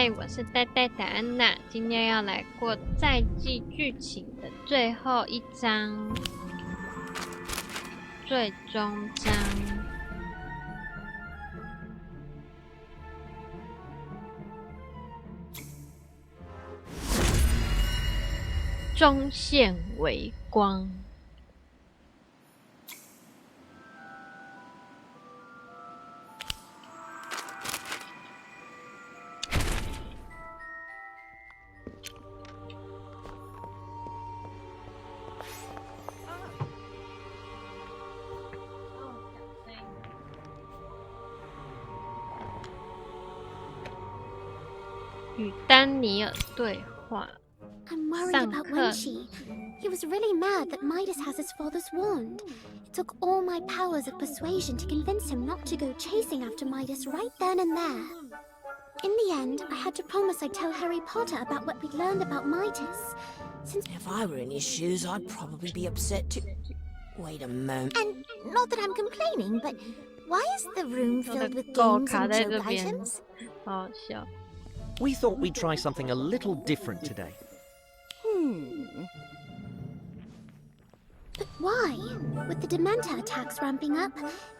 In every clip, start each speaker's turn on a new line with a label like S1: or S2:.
S1: 嗨，我是呆呆的安娜，今天要来过赛季剧情的最后一章，最终章。中线微光。与丹尼尔对话。
S2: I'm worried about Wenqi. He was really mad that Midas has his father's wand. It took all my powers of persuasion to convince him not to go chasing after Midas right then and there. In the end, I had to promise I'd tell Harry Potter about what we'd learned about Midas. Since
S3: if I were in his shoes, I'd probably be upset too. Wait a moment.
S2: And not that I'm complaining, but why is the room filled with games and joke items?
S4: We thought we'd try something a little different today.
S2: But why? With the Dementor attacks ramping up,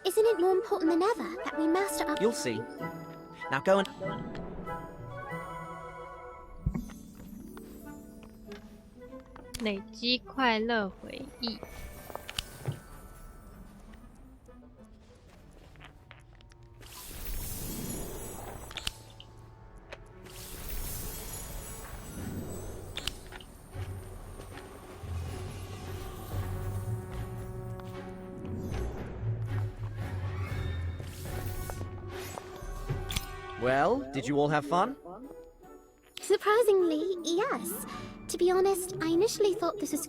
S2: isn't it more important than ever that we master our—
S4: You'll see. Now go and...
S1: 累积快乐回忆。
S4: Well, did you all have fun?
S2: Surprisingly, yes. To be honest, I initially thought this was—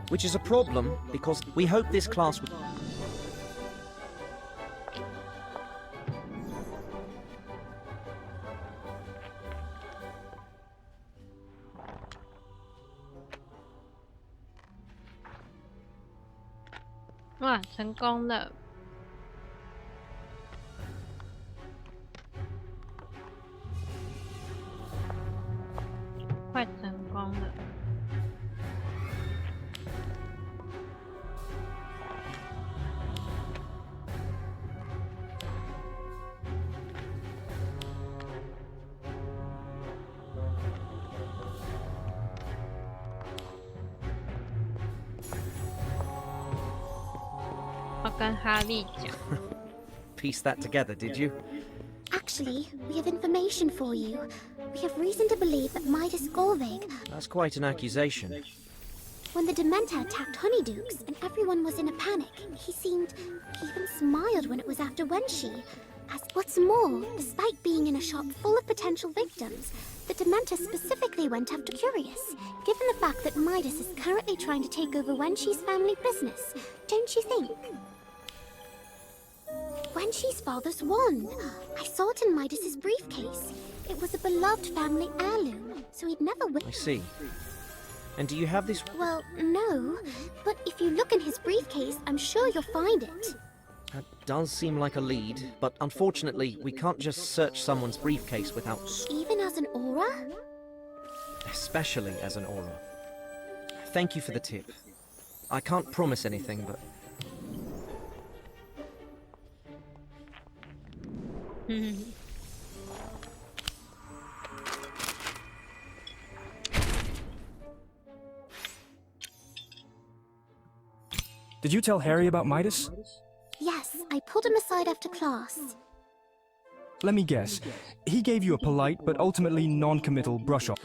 S4: Which is a problem, because we hope this class will...
S1: 哇，成功了！快成功了！跟哈利讲。
S4: Piece that together, did you?
S2: Actually, we have information for you. We have reason to believe that Midas Gorvig—
S4: That's quite an accusation.
S2: When the Dementor attacked Honeydukes and everyone was in a panic, he even smiled when it was after Wenqi. What's more, despite being in a shop full of potential victims, the Dementor specifically went after Curious, given the fact that Midas is currently trying to take over Wenqi's family business, don't you think? Wenqi's father's wand. I saw it in Midas's briefcase. It was a beloved family heirloom, so he'd never
S4: I see. And do you have this?
S2: Well, no. But if you look in his briefcase, I'm sure you'll find it.
S4: That does seem like a lead, but unfortunately, we can't just search someone's briefcase without...
S2: Even as an aura?
S4: Especially as an aura. Thank you for the tip. I can't promise anything, but...
S5: Did you tell Harry about Midas?
S2: Yes, I pulled him aside after class.
S5: Let me guess. He gave you a polite but ultimately non-committal brush-off.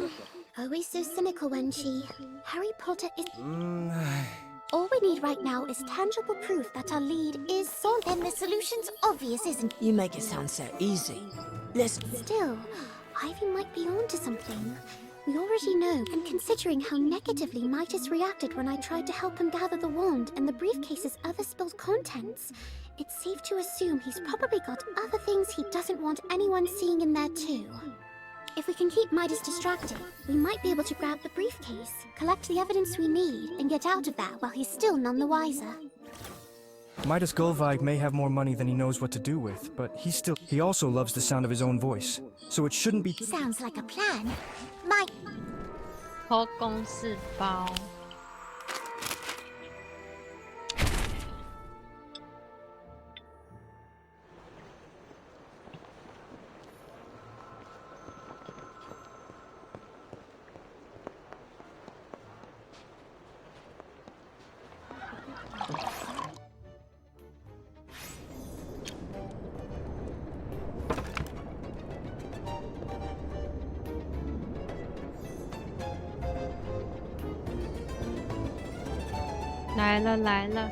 S2: Always so cynical, Wenqi. Harry Potter is... All we need right now is tangible proof that our lead is solid. And the solution's obvious, isn't it?
S3: You make it sound so easy. Listen.
S2: Still, Ivy might be onto something. We already know, and considering how negatively Midas reacted when I tried to help him gather the wand and the briefcase's other spilled contents, it's safe to assume he's probably got other things he doesn't want anyone seeing in there too. If we can keep Midas distracted, we might be able to grab the briefcase, collect the evidence we need, and get out of there while he's still none the wiser.
S5: Midas Gullveig may have more money than he knows what to do with, but he also loves the sound of his own voice. So it shouldn't be.
S2: Sounds like a plan. My
S1: 偷公事包。来了来了，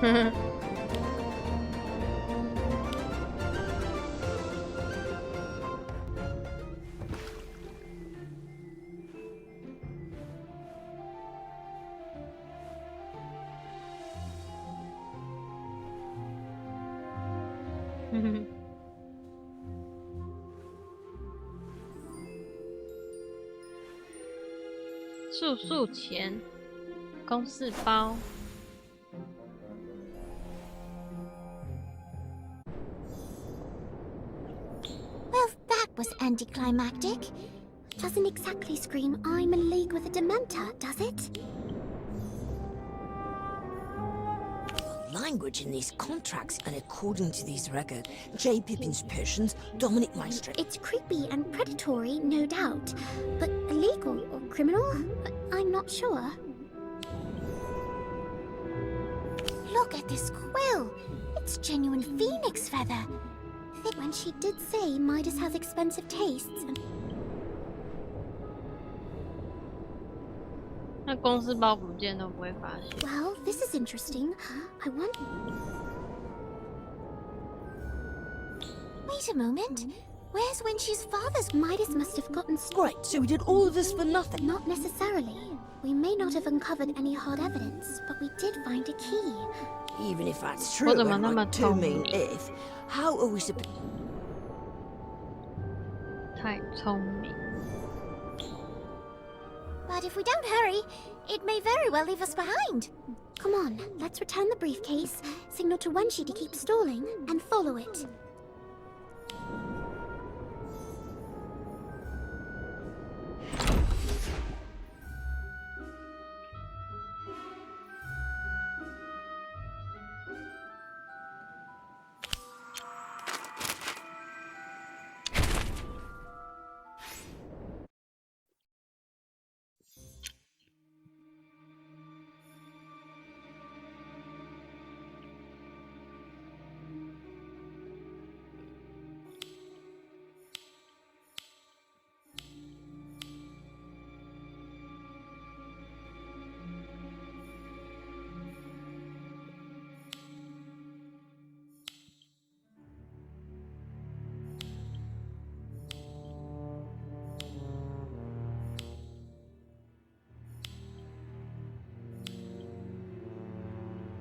S1: 哼哼。速钱，公事包。
S2: Well, that was anticlimactic. Doesn't exactly scream I'm in league with a Dementor, does it?
S3: Language in these contracts, and according to these records, J. Pippin's patients dominate my street.
S2: It's creepy and predatory, no doubt. But illegal or criminal? I'm not sure. Look at this quill. It's genuine phoenix feather. When she did say Midas has expensive tastes and...
S1: 那公事包不见都不会发现。
S2: Well, this is interesting. I want... Wait a moment. Where's Winchie's father's? Midas must have gotten...
S3: Great, so we did all of this for nothing.
S2: Not necessarily. We may not have uncovered any hard evidence, but we did find a key.
S3: Even if that's true, and I do mean if, how are we supposed...
S1: 太聪明。
S2: But if we don't hurry, it may very well leave us behind. Come on, let's return the briefcase, signal to Wenshi to keep stalling, and follow it.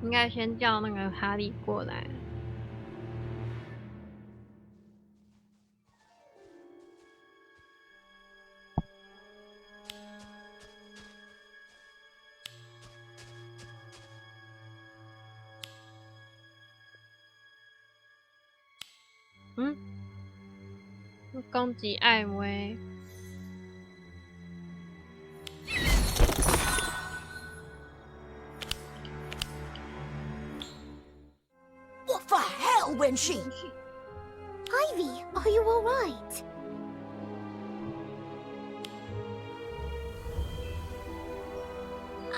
S1: 应该先叫那个哈利过来。攻击艾薇。
S3: What the hell, Wenshi?
S2: Ivy, are you all right?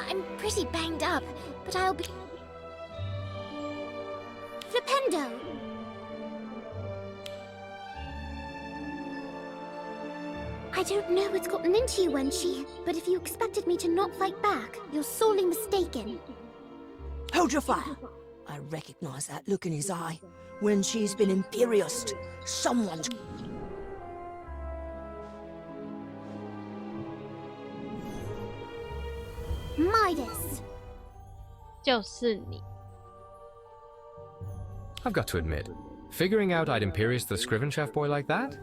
S2: I'm pretty banged up, but I'll be... Flipendo! I don't know what's gotten into you, Wenshi, but if you expected me to not fight back, you're sorely mistaken.
S3: Hold your fire. I recognize that look in his eye. when she's been imperious. Someone's...
S2: Midas.
S1: 就是你。
S6: I've got to admit, figuring out I'd Imperious the Scriven Chef boy like that?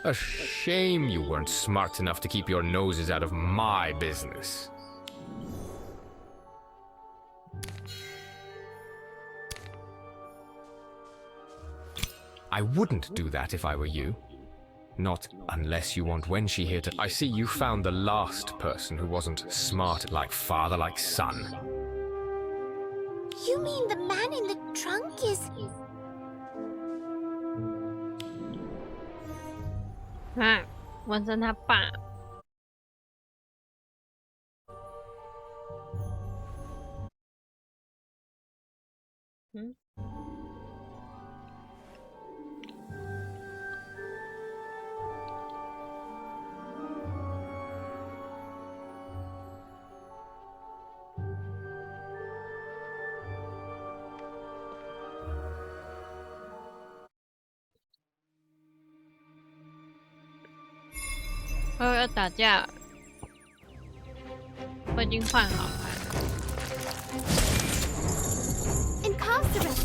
S6: A shame you weren't smart enough to keep your noses out of my business. I wouldn't do that if I were you. Not unless you want Wenshi here to... I see you found the last person who wasn't smart like father, like son.
S2: You mean the man in the trunk is...
S1: 啊，文森他爸。嗯。要打架了，我已经换好了。
S2: Incarcerate.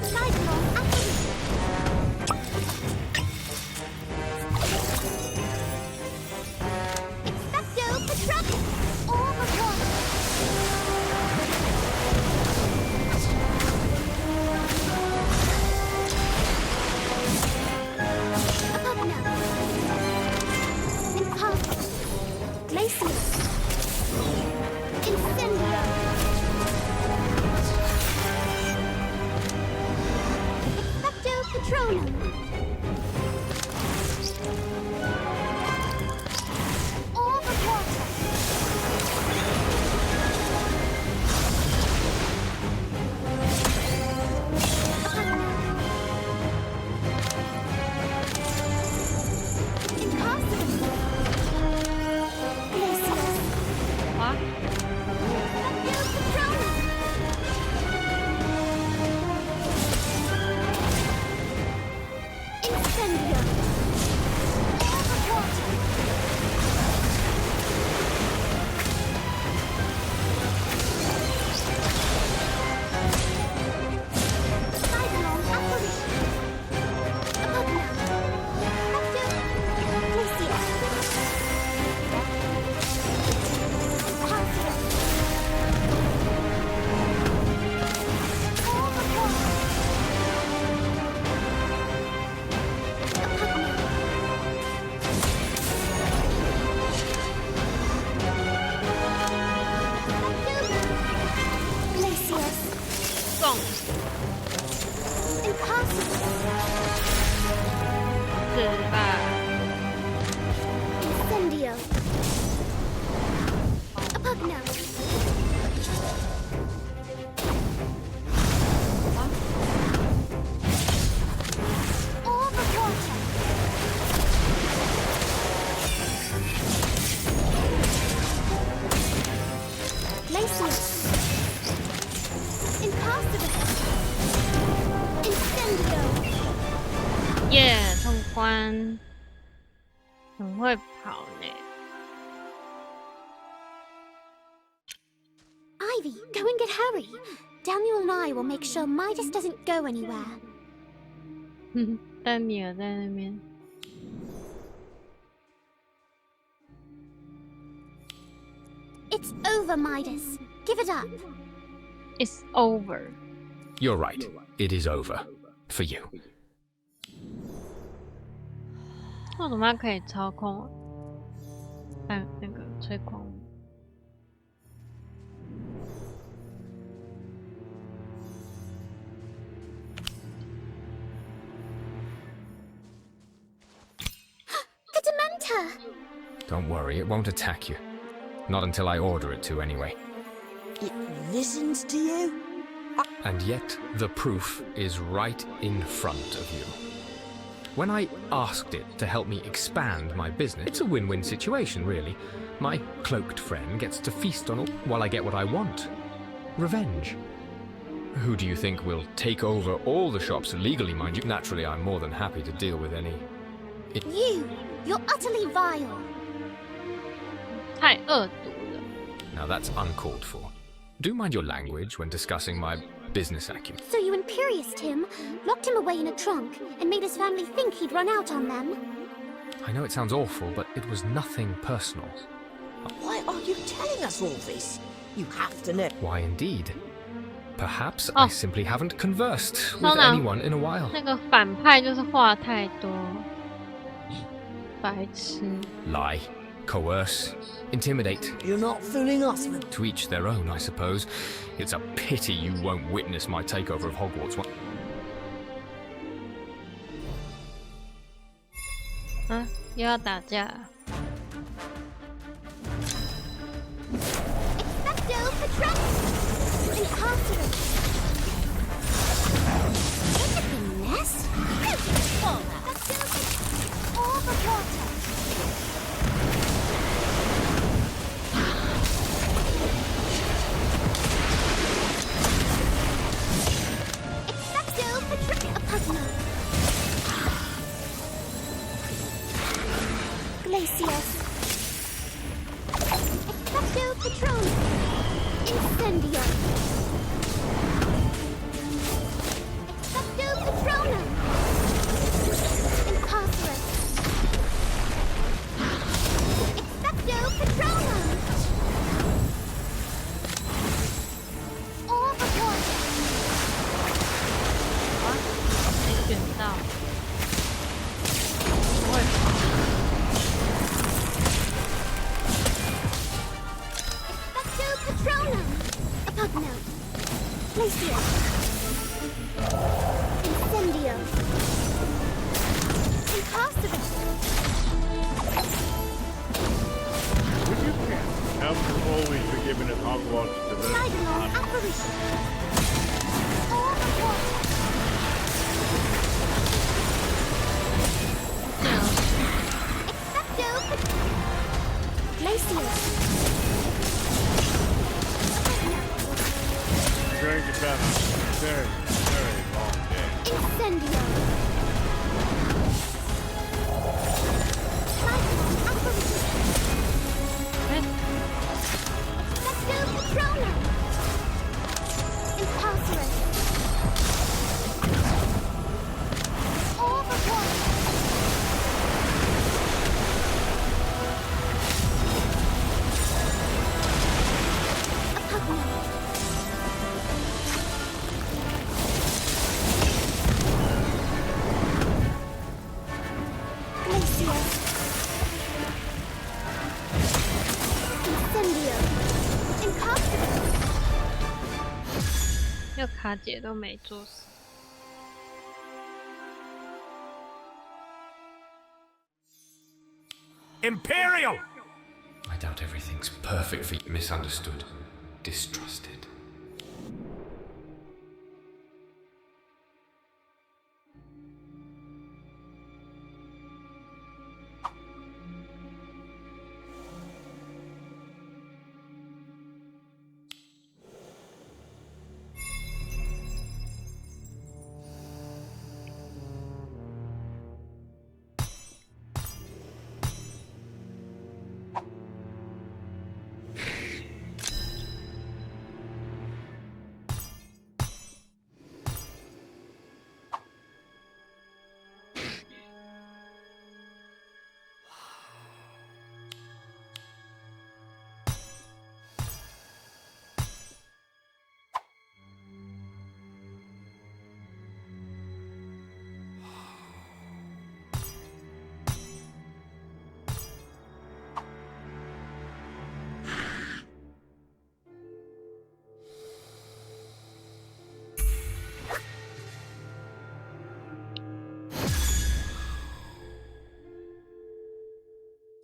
S2: Sidelong apparition. Expecto Patronum. All report. Glacius. Incendio. Expecto Patronum. All report.
S1: 耶，通关，很会跑呢。
S2: Ivy, go and get Harry. Daniel and I will make sure Midas doesn't go anywhere.
S1: 丹尼尔在那边。
S2: It's over, Midas. Give it up.
S1: It's over.
S6: You're right. It is over. For you.
S1: 为什么它可以操控啊？按那个吹狂。
S2: The Dementor!
S6: Don't worry, it won't attack you. Not until I order it to, anyway.
S3: It listens to you?
S6: And yet, the proof is right in front of you. When I asked it to help me expand my business, it's a win-win situation, really. My cloaked friend gets to feast on all while I get what I want. Revenge. Who do you think will take over all the shops legally, mind you? Naturally, I'm more than happy to deal with any.
S2: You're utterly vile.
S1: 太恶毒了。
S6: Now that's uncalled for. Do mind your language when discussing my business acumen.
S2: So you imperioused him, locked him away in a trunk, and made his family think he'd run out on them?
S6: I know it sounds awful, but it was nothing personal.
S3: Why are you telling us all this? You have to know.
S6: Why indeed? Perhaps
S1: Oh.
S6: I simply haven't conversed with
S1: 通常
S6: anyone in a while.
S1: 那个反派就是话太多，白痴。
S6: Lie, coerce, intimidate.
S3: You're not fooling us with...
S6: To each their own, I suppose. It's a pity you won't witness my takeover of Hogwarts.
S1: 啊，又要打架了。
S2: Expecto Patronus! Incarcerate! Is it the nest? All the water! Expecto Patronus! Apugno! Glacius! Expecto Patronus! Incendio! Expecto Patronum! Incarcerate! Expecto Patronum! All the water!
S1: 没选到。不会跑。
S2: Expecto Patronum! Apugno! Glacius! Incendio! Incarcerate!
S7: Would you care? Help will always be given at Hogwarts to the
S2: Sidelong apparition! All the water! Expecto Patronum! Glacius!
S7: We're going to have a very, very long day.
S2: Incendio! Sidelong apparition!
S1: 哎，
S2: Expecto Patronum! Incarcerate! All the water! Apugno! Glacius! Incendio! Incarcerate!
S1: 又卡姐都没做事。
S6: Imperial! I doubt everything's perfectly misunderstood, distrusted.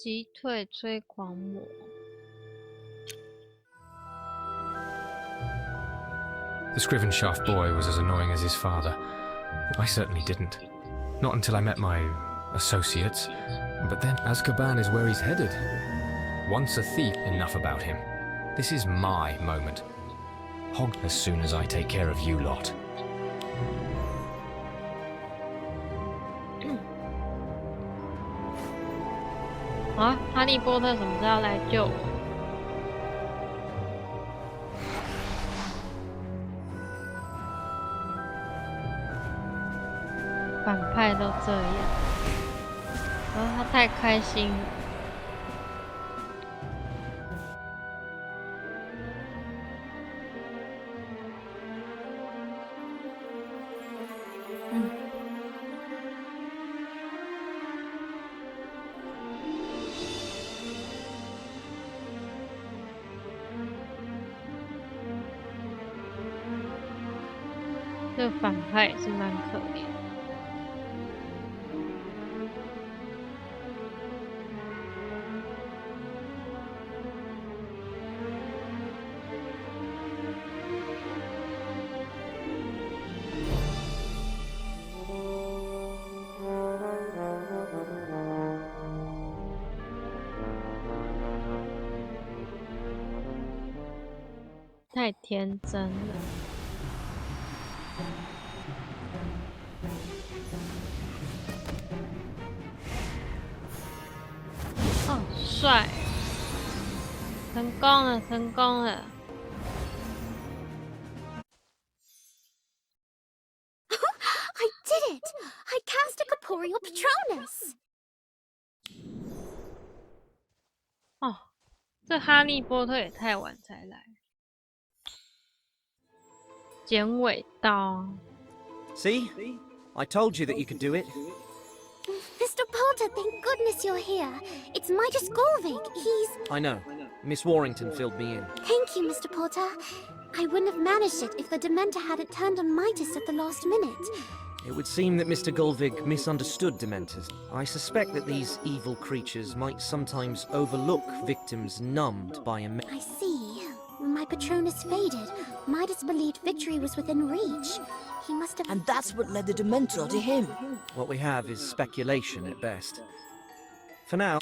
S1: 击退催狂魔。
S6: The Scrivenshaft boy was as annoying as his father. I certainly didn't. Not until I met my associates. But then Azkaban is where he's headed. Once a thief, enough about him. This is my moment. Hog as soon as I take care of you lot.
S1: 啊，哈利波特什么时候要来救我？反派都这样，然后他太开心了。这个反派也是蛮可怜的。太天真了。哦，帅！成功了，成功了！
S2: I did it! I cast a corporeal Patronus!
S1: 哦，这哈利波特也太晚才来。剪尾刀。
S4: See? I told you that you could do it.
S2: Mr. Poulter, thank goodness you're here. It's Midas Golvig. He's...
S4: I know. Miss Warrington filled me in.
S2: Thank you, Mr. Poulter. I wouldn't have managed it if the Dementor hadn't turned on Midas at the last minute.
S4: It would seem that Mr. Gulvig misunderstood Dementors. I suspect that these evil creatures might sometimes overlook victims numbed by a...
S2: I see. When my Patronus faded, Midas believed victory was within reach. He must have...
S3: And that's what led the Dementor to him.
S4: What we have is speculation at best. For now...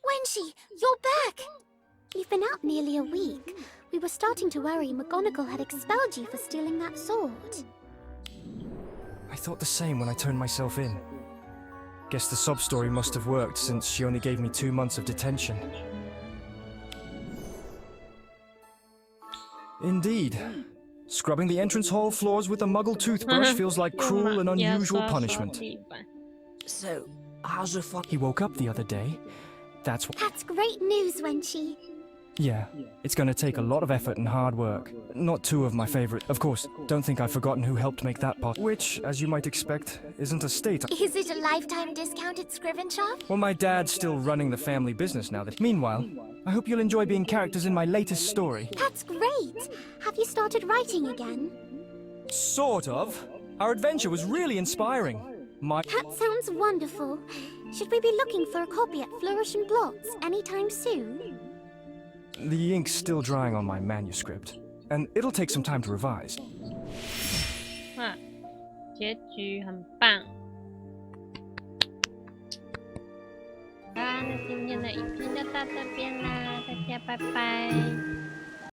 S2: Wenshi, you're back! You've been out nearly a week. We were starting to worry McGonagall had expelled you for stealing that sword.
S5: I thought the same when I turned myself in. Guess the sob story must have worked since she only gave me 2 months of detention. Indeed. Scrubbing the entrance hall floors with a muggle toothbrush feels like cruel and unusual punishment.
S3: So, how's the fun?
S5: He woke up the other day. That's
S2: great news, Wenshi.
S5: Yeah, it's gonna take a lot of effort and hard work. Not 2 of my favorite. Of course, don't think I've forgotten who helped make that pot. Which, as you might expect, isn't a state.
S2: Is it a lifetime discount at Scriven Shop?
S5: Well, my dad's still running the family business now that... Meanwhile, I hope you'll enjoy being characters in my latest story.
S2: That's great! Have you started writing again?
S5: Sort of. Our adventure was really inspiring.
S2: That sounds wonderful. Should we be looking for a copy at Flourish and Blots anytime soon?
S5: The ink's still drying on my manuscript, and it'll take some time to revise.
S1: 结局很棒。好，那今天的影片就到这边啦，大家拜拜。